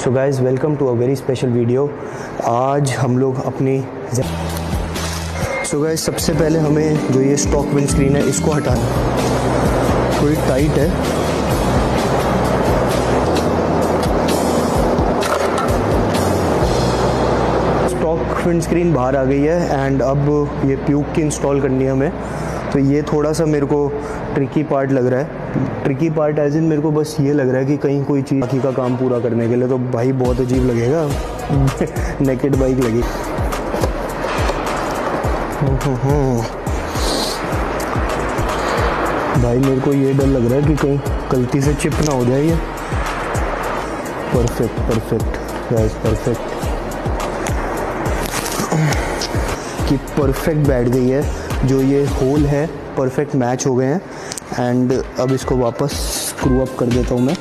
So guys welcome to a very special video. आज हम लोग अपनी गाइज़ सबसे पहले हमें जो ये स्टॉक विंड स्क्रीन है इसको हटाना, थोड़ी टाइट है। स्टॉक विंड स्क्रीन बाहर आ गई है एंड अब ये प्यूक की इंस्टॉल करनी है हमें। तो ये थोड़ा सा मेरे को ट्रिकी पार्ट लग रहा है। ट्रिकी पार्ट एज इन मेरे को बस ये लग रहा है कि कहीं कोई चीज़ बाकी का काम पूरा करने के लिए तो भाई बहुत अजीब लगेगा नेकेड बाइक लगी। भाई मेरे को ये डर लग रहा है कि कहीं गलती से चिप ना हो जाए ये। परफेक्ट परफेक्ट गाइस, परफेक्ट कि परफेक्ट बैठ गई है। जो ये होल है परफेक्ट मैच हो गए हैं एंड अब इसको वापस स्क्रू अप कर देता हूँ मैं।